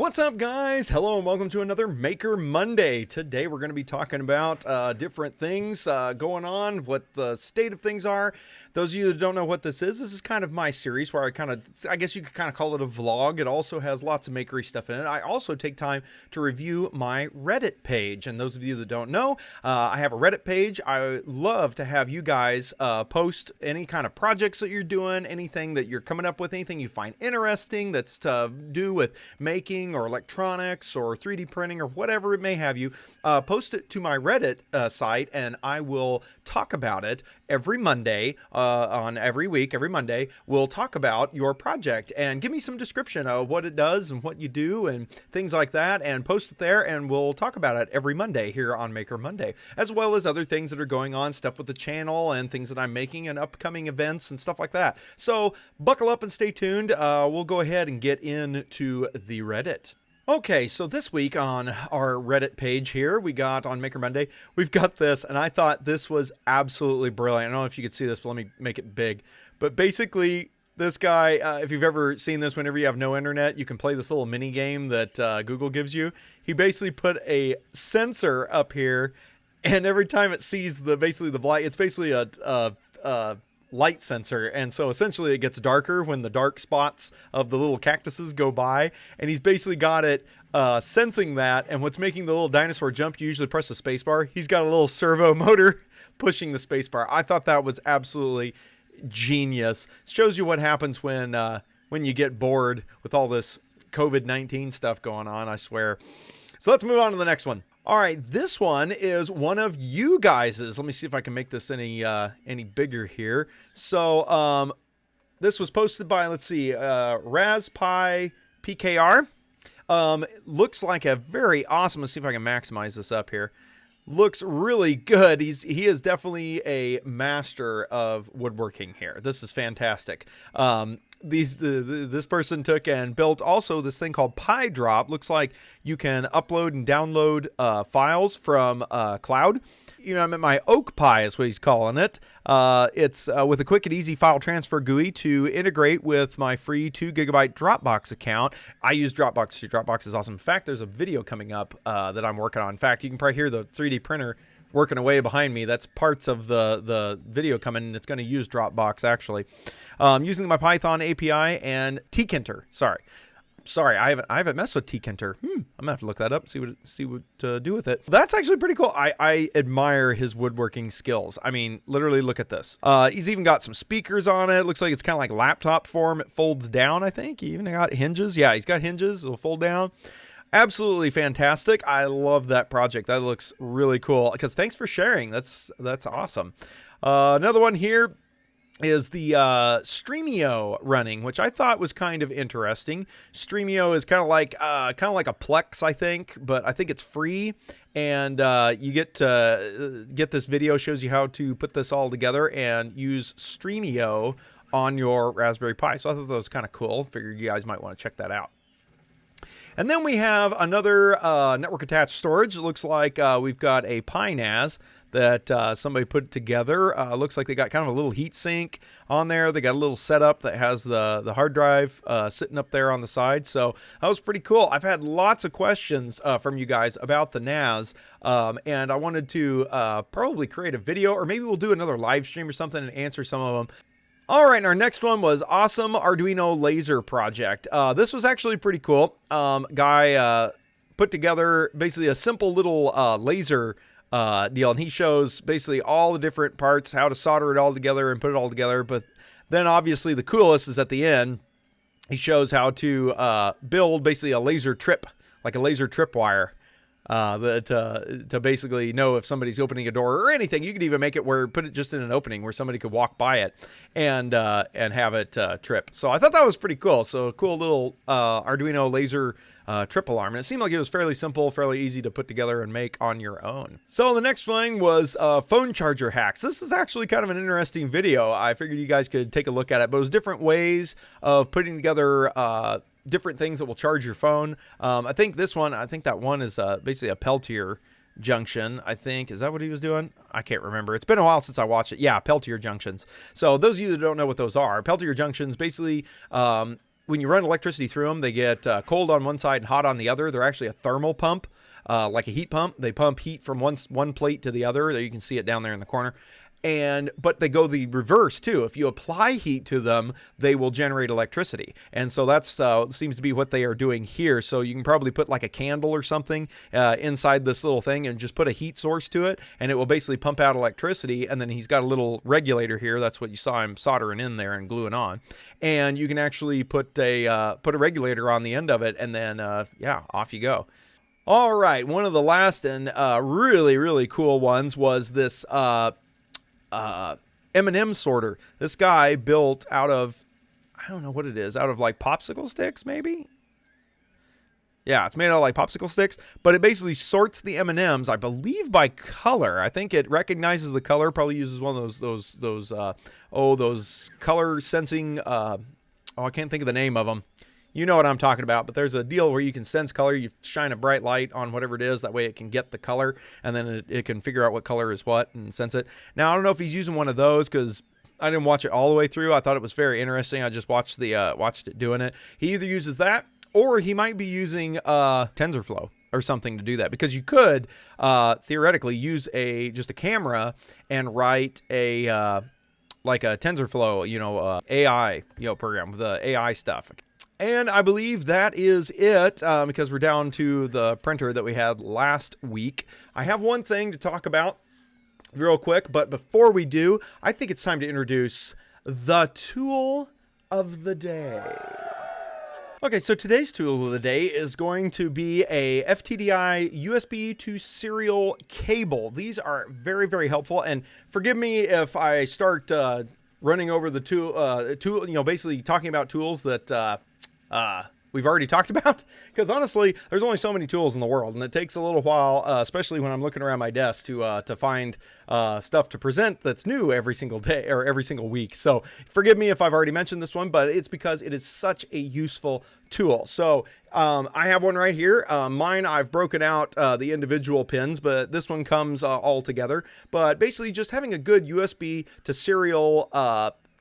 What's up, guys? Hello and welcome to another Maker Monday. Today we're going to be talking about different things going on, what the state of things are. Those of you that don't know what this is kind of my series where I guess you could kind of call it a vlog. It also has lots of makery stuff in it. I also take time to review my Reddit page. And those of you that don't know, I have a Reddit page. I love to have you guys post any kind of projects that you're doing, anything that you're coming up with, anything you find interesting that's to do with making or electronics or 3D printing or whatever it may have you. Post it to my Reddit site and I will talk about it every Monday on every week. Every Monday we'll talk about your project and give me some description of what it does and what you do and things like that, and post it there, and we'll talk about it every Monday here on Maker Monday, as well as other things that are going on, stuff with the channel and things that I'm making and upcoming events and stuff like that. So buckle up and stay tuned. We'll go ahead and get into the Reddit. Okay, so this week on our Reddit page here, we got on Maker Monday, we've got this, and I thought this was absolutely brilliant. I don't know if you could see this, but let me make it big. But basically, this guy, if you've ever seen this, whenever you have no internet, you can play this little mini game that Google gives you. He basically put a sensor up here, and every time it sees the light, it's basically a light sensor, and so essentially it gets darker when the dark spots of the little cactuses go by, and he's basically got it sensing that. And what's making the little dinosaur jump, you usually press the space bar, he's got a little servo motor pushing the space bar. I thought that was absolutely genius. Shows you what happens when you get bored with all this COVID-19 stuff going on, I swear. So let's move on to the next one. All right, this one is one of you guys's. Let me see if I can make this any bigger here. So this was posted by, let's see, RazPi PKR. Looks like a very awesome. Let's see if I can maximize this up here. Looks really good. He is definitely a master of woodworking here. This is fantastic. This person took and built also this thing called Pi Drop. Looks like you can upload and download files from cloud. You know, I meant my OakPi is what he's calling it. It's with a quick and easy file transfer GUI to integrate with my free 2 GB Dropbox account. I use Dropbox too. Dropbox is awesome. In fact, there's a video coming up that I'm working on. In fact, you can probably hear the 3D printer working away behind me. That's parts of the video coming, and it's going to use Dropbox actually. Using my Python API and tkinter. Sorry, I haven't messed with tkinter. I'm gonna have to look that up, see what to do with it. That's actually pretty cool. I admire his woodworking skills. I mean, literally look at this. He's even got some speakers on it. Looks like it's kind of like laptop form. It folds down, I think. He even got hinges. Yeah, he's got hinges. It'll fold down. Absolutely fantastic. I love that project. That looks really cool. Because thanks for sharing. That's awesome. Another one here is the Streamio running, which I thought was kind of interesting. Streamio is kind of like a Plex, I think, but I think it's free, and you get this video, shows you how to put this all together and use Streamio on your Raspberry Pi. So I thought that was kind of cool. Figured you guys might want to check that out. And then we have another network attached storage. It looks like we've got a Pi NAS that somebody put together. Looks like they got kind of a little heat sink on there. They got a little setup that has the hard drive sitting up there on the side. So that was pretty cool. I've had lots of questions from you guys about the NAS, and I wanted to probably create a video, or maybe we'll do another live stream or something and answer some of them. All right, and our next one was Awesome Arduino Laser Project. This was actually pretty cool. Guy put together basically a simple little laser deal, and he shows basically all the different parts, how to solder it all together and put it all together. But then obviously the coolest is at the end. He shows how to build basically a laser trip, like a laser tripwire. To basically know if somebody's opening a door or anything. You could even make it put it just in an opening where somebody could walk by it and have it trip. So I thought that was pretty cool. So a cool little Arduino laser trip alarm. And it seemed like it was fairly simple, fairly easy to put together and make on your own. So the next thing was phone charger hacks. This is actually kind of an interesting video. I figured you guys could take a look at it, but it was different ways of putting together different things that will charge your phone. I think that one is basically a Peltier junction, I think. Is that what he was doing? I can't remember. It's been a while since I watched it. Yeah, Peltier junctions. So those of you that don't know what those are, Peltier junctions basically when you run electricity through them, they get cold on one side and hot on the other. They're actually a thermal pump, like a heat pump. They pump heat from one plate to the other. There, you can see it down there in the corner. But they go the reverse too. If you apply heat to them, they will generate electricity. And so that's seems to be what they are doing here. So you can probably put like a candle or something inside this little thing and just put a heat source to it, and it will basically pump out electricity. And then he's got a little regulator here. That's what you saw him soldering in there and gluing on. And you can actually put a regulator on the end of it, and then yeah, off you go. All right, one of the last and really, really cool ones was this M&M sorter. This guy built out of, I don't know what it is, out of like popsicle sticks maybe? Yeah, it's made out of like popsicle sticks, but it basically sorts the M&Ms, I believe, by color. I think it recognizes the color, probably uses one of those color sensing, I can't think of the name of them. You know what I'm talking about, but there's a deal where you can sense color. You shine a bright light on whatever it is. That way it can get the color, and then it can figure out what color is what and sense it. Now, I don't know if he's using one of those because I didn't watch it all the way through. I thought it was very interesting. I just watched it doing it. He either uses that or he might be using TensorFlow or something to do that, because you could theoretically use just a camera and write like a TensorFlow, AI, program with the AI stuff. And I believe that is it, because we're down to the printer that we had last week. I have one thing to talk about real quick, but before we do, I think it's time to introduce the tool of the day. Okay, so today's tool of the day is going to be a FTDI USB to serial cable. These are very, very helpful, and forgive me if I start running over the tool, basically talking about tools that we've already talked about, because honestly, there's only so many tools in the world, and it takes a little while, especially when I'm looking around my desk to find stuff to present that's new every single day or every single week. So forgive me if I've already mentioned this one, but it's because it is such a useful tool. So I have one right here. Mine, I've broken out the individual pins, but this one comes all together. But basically, just having a good USB to serial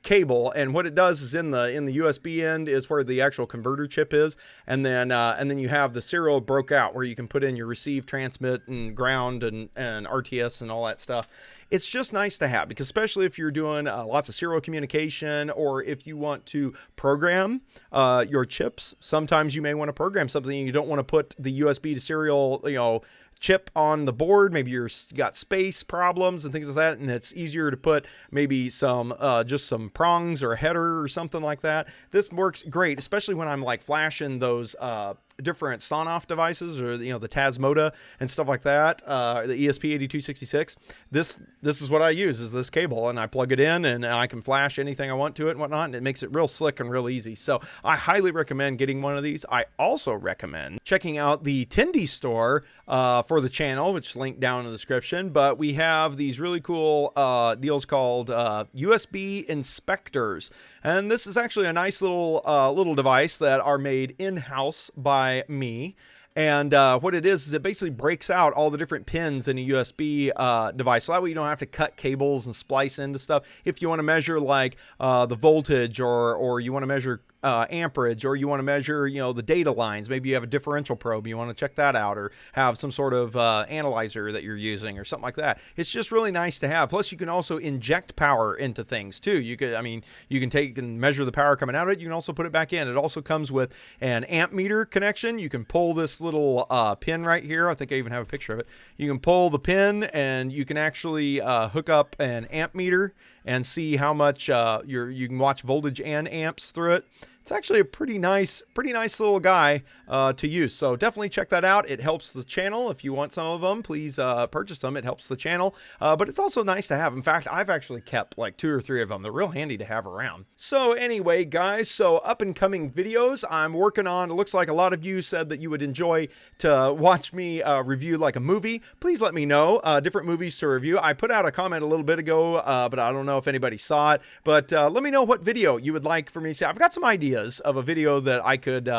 cable, and what it does is in the USB end is where the actual converter chip is, and then you have the serial broke out where you can put in your receive, transmit, and ground and RTS and all that stuff. It's just nice to have, because especially if you're doing lots of serial communication, or if you want to program your chips, sometimes you may want to program something and you don't want to put the USB to serial, chip on the board. Maybe you got space problems and things like that, and it's easier to put maybe some just some prongs or a header or something like that. This works great, especially when I'm like flashing those different Sonoff devices, or the Tasmota and stuff like that, the ESP8266. This is what I use, is this cable, and I plug it in and I can flash anything I want to it and whatnot, and it makes it real slick and real easy. So I highly recommend getting one of these. I also recommend checking out the Tindy store for the channel, which is linked down in the description. But we have these really cool deals called USB inspectors, and this is actually a nice little device that are made in-house by me. And what it is it basically breaks out all the different pins in a USB device. So that way you don't have to cut cables and splice into stuff. If you want to measure like the voltage, or you want to measure amperage, or you want to measure, the data lines. Maybe you have a differential probe, you want to check that out, or have some sort of analyzer that you're using or something like that. It's just really nice to have. Plus, you can also inject power into things too. You can take and measure the power coming out of it. You can also put it back in. It also comes with an amp meter connection. You can pull this little pin right here. I think I even have a picture of it. You can pull the pin, and you can actually hook up an amp meter and see how much you can watch voltage and amps through it. It's actually a pretty nice little guy to use. So definitely check that out. It helps the channel. If you want some of them, please purchase them. It helps the channel. But it's also nice to have. In fact, I've actually kept like 2 or 3 of them. They're real handy to have around. So anyway, guys, so up and coming videos I'm working on. It looks like a lot of you said that you would enjoy to watch me review like a movie. Please let me know different movies to review. I put out a comment a little bit ago, but I don't know if anybody saw it. But let me know what video you would like for me to see. I've got some ideas of a video that I could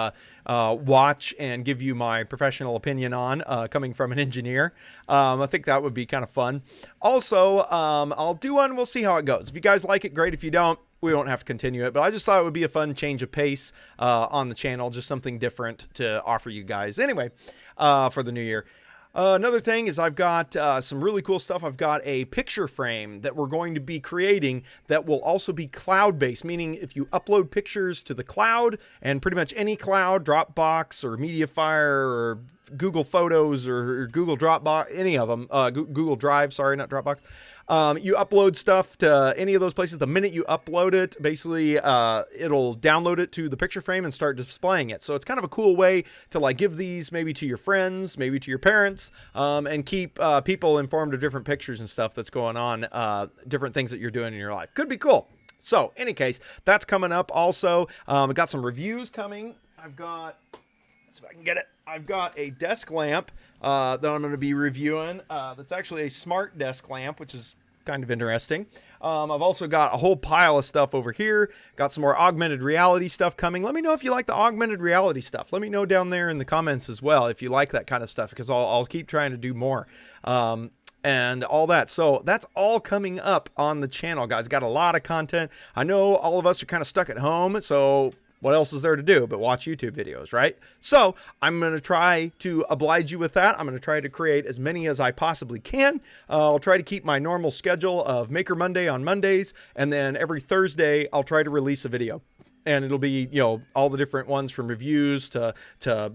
watch and give you my professional opinion on, coming from an engineer. I think that would be kind of fun. Also, I'll do one. We'll see how it goes. If you guys like it, great. If you don't, we won't have to continue it, but I just thought it would be a fun change of pace on the channel, just something different to offer you guys anyway for the new year. Another thing is I've got some really cool stuff. I've got a picture frame that we're going to be creating that will also be cloud-based, meaning if you upload pictures to the cloud, and pretty much any cloud, Dropbox or Mediafire or Google Photos or Google Dropbox, any of them, Google Drive, sorry, not Dropbox. You upload stuff to any of those places. The minute you upload it, basically, it'll download it to the picture frame and start displaying it. So it's kind of a cool way to like give these maybe to your friends, maybe to your parents, and keep people informed of different pictures and stuff that's going on, different things that you're doing in your life. Could be cool. So, any case, that's coming up also. I've got some reviews coming. I've got, let's see if I can get it. I've got a desk lamp that I'm going to be reviewing. That's actually a smart desk lamp, which is kind of interesting. I've also got a whole pile of stuff over here. Got some more augmented reality stuff coming. Let me know if you like the augmented reality stuff. Let me know down there in the comments as well if you like that kind of stuff, because I'll keep trying to do more. And all that. So that's all coming up on the channel, guys. Got a lot of content. I know all of us are kind of stuck at home, so what else is there to do but watch YouTube videos, right? So I'm going to try to oblige you with that. I'm going to try to create as many as I possibly can. I'll try to keep my normal schedule of Maker Monday on Mondays, and then every Thursday I'll try to release a video. And it'll be, you know, all the different ones from reviews to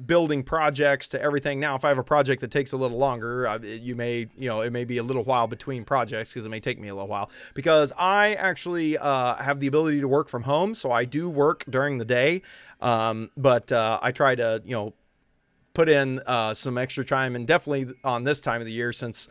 building projects to everything. Now, if I have a project that takes a little longer, it may be a little while between projects because it may take me a little while. Because I actually have the ability to work from home, so I do work during the day. But I try to, you know, put in some extra time, and definitely on this time of the year, since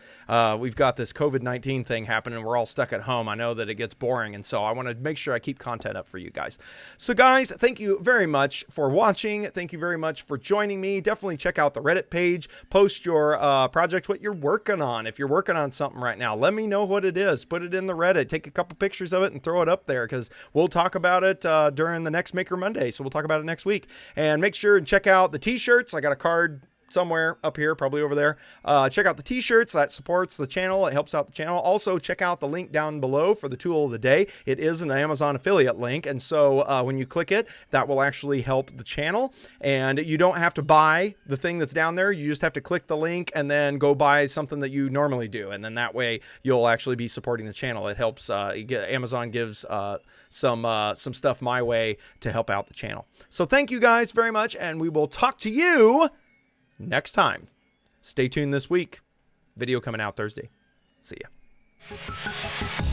we've got this COVID-19 thing happening and we're all stuck at home, I know that it gets boring, and so I want to make sure I keep content up for you guys. So guys, thank you very much for watching. Thank you very much for joining me. Definitely check out the Reddit page. Post your project, what you're working on. If you're working on something right now, let me know what it is. Put it in the Reddit. Take a couple pictures of it and throw it up there, because we'll talk about it during the next Maker Monday. So we'll talk about it next week. And make sure and check out the t-shirts. I got a card somewhere up here, probably over there. Check out the t-shirts. That supports the channel. It helps out the channel. Also, check out the link down below for the tool of the day. It is an Amazon affiliate link, and so when you click it, that will actually help the channel. And you don't have to buy the thing that's down there. You just have to click the link and then go buy something that you normally do, and then that way you'll actually be supporting the channel. It helps. Amazon gives some stuff my way to help out the channel. So thank you guys very much, and we will talk to you next time. Stay tuned this week. Video coming out Thursday. See ya.